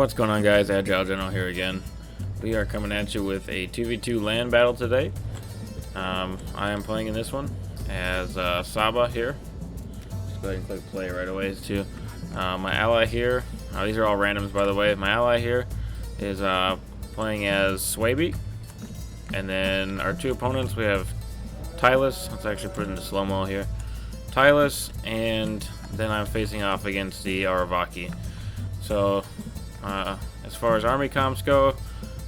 What's going on, guys? AgileGeneral here again. We are coming at you with a 2v2 land battle today. I am playing in this one as Saba here. Just go ahead and click play right away too. My ally here, these are all randoms by the way. My ally here is playing as Swaby. And then our two opponents, we have Tylus. Let's actually put it into slow-mo here. Tylus, and then I'm facing off against the Aravaki. So as far as army comps go,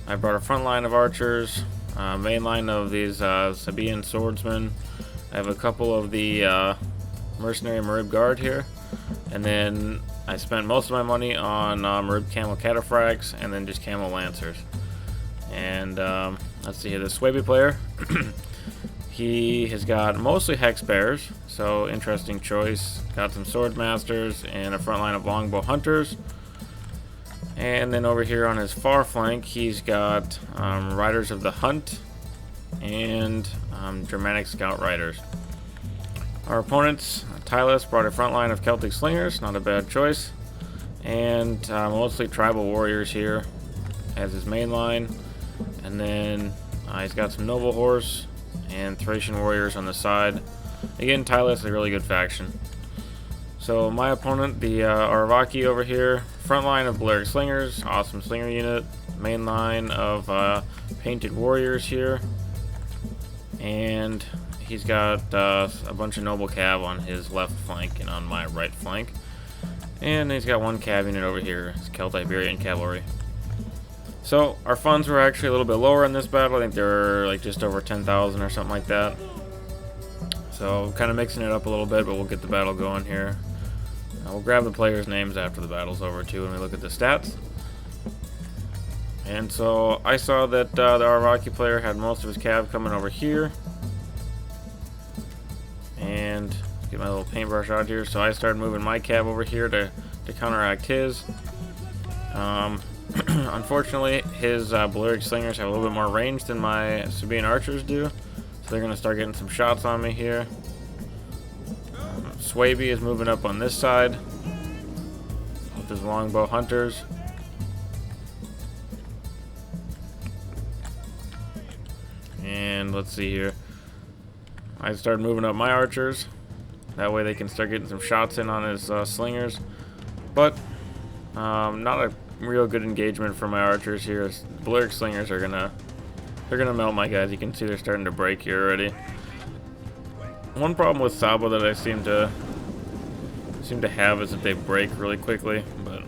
I brought a front line of archers, main line of these Sabaean swordsmen. I have a couple of the mercenary Marib guard here, and then I spent most of my money on Marib camel cataphracts and then just camel lancers. And let's see here, the Swaby player. He has got mostly hex bears, so interesting choice. Got some sword masters and a front line of longbow hunters. And then over here on his far flank, he's got riders of the hunt and Germanic scout riders. Our opponents, Tylus, brought a front line of Celtic slingers, not a bad choice, and mostly tribal warriors here as his main line. And then he's got some noble horse and Thracian warriors on the side. Again, Tylus is a really good faction. So my opponent, the Aravaki over here, front line of Balearic slingers, awesome slinger unit, main line of painted warriors here, and he's got a bunch of noble cav on his left flank and on my right flank, and he's got one cav unit over here, it's Celt-Iberian cavalry. So our funds were actually a little bit lower in this battle. I think they were like just over 10,000 or something like that. So kind of mixing it up a little bit, but we'll get the battle going here. We'll grab the players' names after the battle's over too when we look at the stats. And so I saw that the Aravaki player had most of his cav coming over here. And get my little paintbrush out here. So I started moving my cav over here to counteract his. Unfortunately, his Balearic slingers have a little bit more range than my Sabaean archers do. So they're going to start getting some shots on me here. Swaby is moving up on this side with his longbow hunters. And let's see here. I started moving up my archers. That way they can start getting some shots in on his slingers. But not a real good engagement for my archers here. Balearic slingers are gonna melt my guys. You can see they're starting to break here already. One problem with Saba that I seem to have is that they break really quickly, but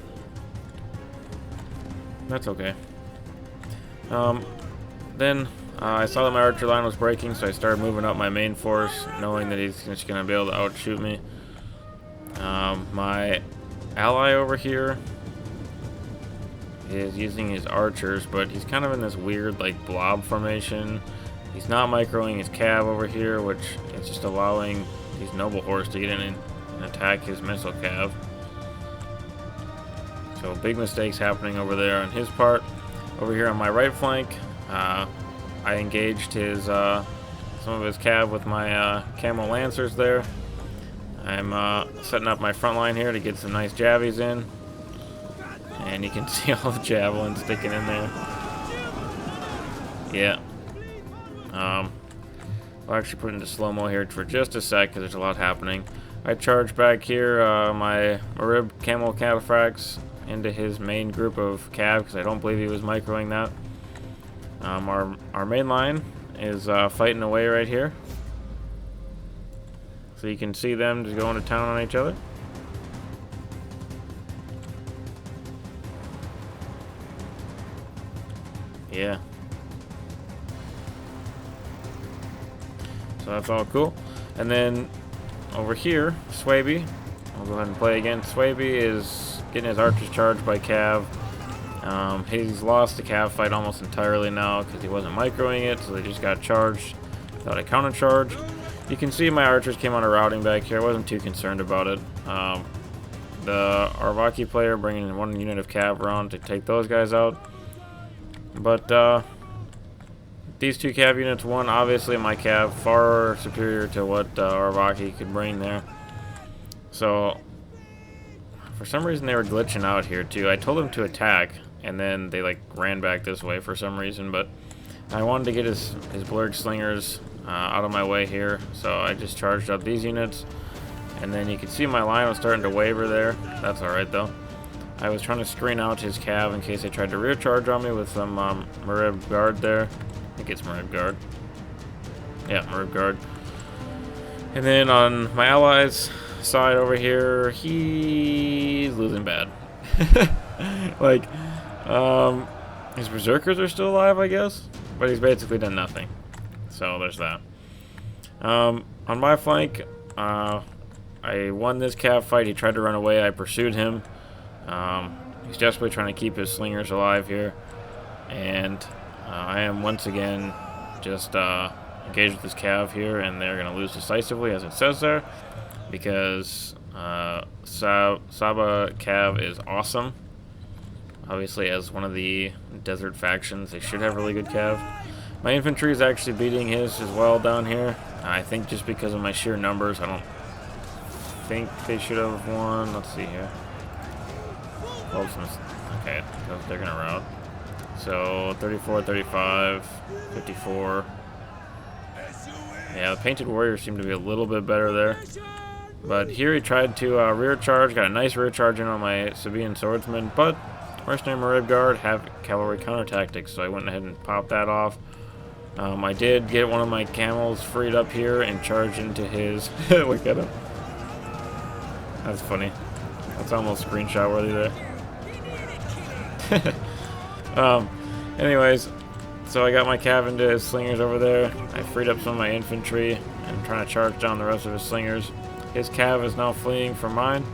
that's okay. Then I saw that my archer line was breaking, so I started moving up my main force, knowing that he's just gonna be able to outshoot me. My ally over here is using his archers, but he's kind of in this weird like blob formation. He's not microing his cav over here, which is just allowing these noble horse to get in and attack his missile cav. So big mistakes happening over there on his part. Over here on my right flank, I engaged his some of his cav with my camel lancers there. I'm setting up my front line here to get some nice javies in. And you can see all the javelins sticking in there. Yeah. I'll actually put it into slow-mo here for just a sec because there's a lot happening. I charge back here my Marib camel cataphracts into his main group of cav because I don't believe he was microing that. Our main line is fighting away right here. So you can see them just going to town on each other. Yeah. So that's all cool. And then over here, Swaby, I'll go ahead and play again. Swaby is getting his archers charged by cav. He's lost the cav fight almost entirely now because he wasn't microing it, so they just got charged without a counter charge. You can see my archers came on a routing back here. I wasn't too concerned about it. The Aravaki player bringing in one unit of cav around to take those guys out. But these two cav units won. Obviously my cav far superior to what Aravaki could bring there. So for some reason they were glitching out here too. I told them to attack, and then they like ran back this way for some reason, but I wanted to get his blurred slingers out of my way here, so I just charged up these units, and then you can see my line was starting to waver there. That's alright though. I was trying to screen out his cav in case they tried to rear charge on me with some Marib guard there. I think it's Marib guard. Yeah, Marib guard. And then on my allies' side over here, he's losing bad. Like, his berserkers are still alive, I guess, but he's basically done nothing. So there's that. On my flank, I won this cav fight. He tried to run away. I pursued him. He's desperately trying to keep his slingers alive here, and I am once again just engaged with this cav here, and they're going to lose decisively, as it says there, because Saba cav is awesome. Obviously, as one of the desert factions, they should have really good cav. My infantry is actually beating his as well down here. I think just because of my sheer numbers, I don't think they should have won. Let's see here. Okay, they're going to rout. So 34, 35, 54. Yeah, the Painted Warriors seem to be a little bit better there. But here he tried to rear charge, got a nice rear charge in on my Sabaean swordsman, but Mercenary Marib Guard have cavalry counter tactics, so I went ahead and popped that off. I did get one of my camels freed up here and charged into his... Look at him. That's funny. That's almost screenshot worthy there. Anyways, so I got my cav into his slingers over there. I freed up some of my infantry and trying to charge down the rest of his slingers. His cav is now fleeing from mine.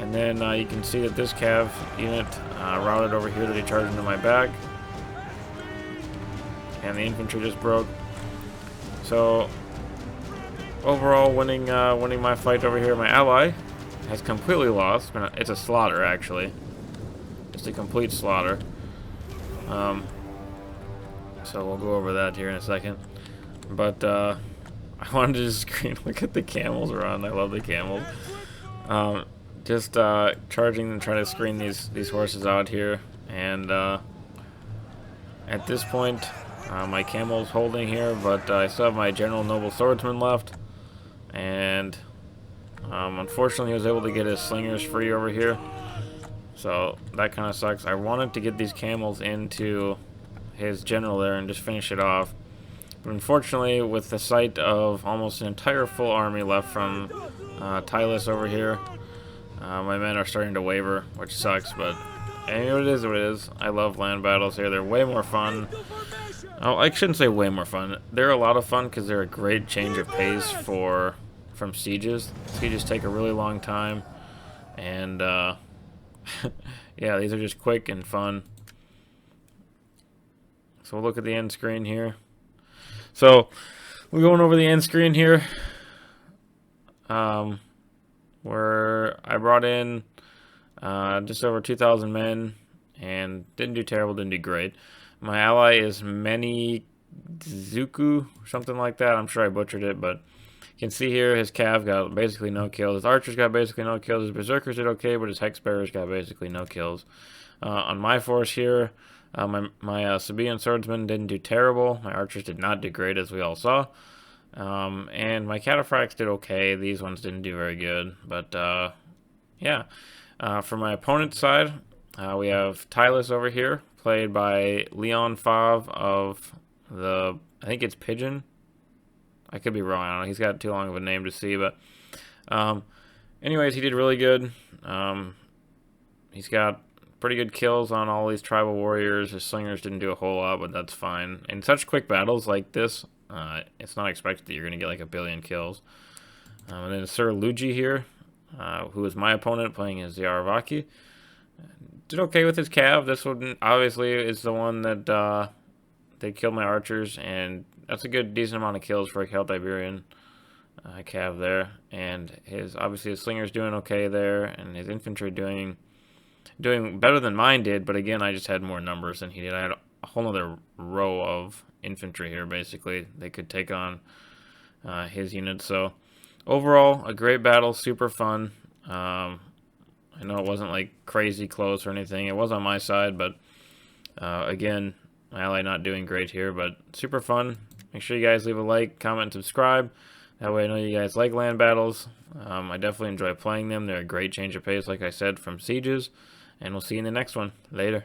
And then you can see that this cav unit routed over here that he charged into my back. And the infantry just broke. So overall, winning my fight over here. My ally has completely lost. It's a slaughter, actually. Just a complete slaughter. So we'll go over that here in a second. But I wanted to just look at the camels run. I love the camels. Just charging and trying to screen these horses out here. And at this point, my camel's holding here, but I still have my General Noble Swordsman left. And unfortunately, he was able to get his slingers free over here. So that kind of sucks. I wanted to get these camels into his general there and just finish it off. But unfortunately, with the sight of almost an entire full army left from Tylus over here, my men are starting to waver, which sucks, but I mean, it is what it is. I love land battles here. They're way more fun. Oh, I shouldn't say way more fun. They're a lot of fun because they're a great change of pace from sieges. Sieges take a really long time, and yeah, these are just quick and fun. So we'll look at the end screen here. So we're going over the end screen here, where I brought in just over 2,000 men and didn't do terrible, didn't do great. My ally is Meni Zuku, something like that. I'm sure I butchered it, but you can see here his cav got basically no kills. His archers got basically no kills. His berserkers did okay, but his hex bearers got basically no kills. On my force here, my Sabaean swordsman didn't do terrible. My archers did not do great, as we all saw. And my cataphracts did okay. These ones didn't do very good. But yeah, for my opponent's side, we have Tylus over here, played by Leon Fav of the, I think it's Pigeon. I could be wrong. I don't know. He's got too long of a name to see, but anyways, he did really good. He's got pretty good kills on all these tribal warriors. His slingers didn't do a whole lot, but that's fine. In such quick battles like this, it's not expected that you're going to get like a billion kills. And then Sir Luigi here, who is my opponent, playing as Yaravaki, did okay with his cav. This one obviously is the one that they killed my archers, and that's a good decent amount of kills for a Celtiberian cav there. And obviously his slinger's doing okay there, and his infantry doing better than mine did, but again, I just had more numbers than he did. I had a whole other row of infantry here, basically. They could take on his units. So overall, a great battle, super fun. I know it wasn't like crazy close or anything. It was on my side, but again, my ally not doing great here, but super fun. Make sure you guys leave a like, comment, and subscribe. That way I know you guys like land battles. I definitely enjoy playing them. They're a great change of pace, like I said, from sieges. And we'll see you in the next one. Later.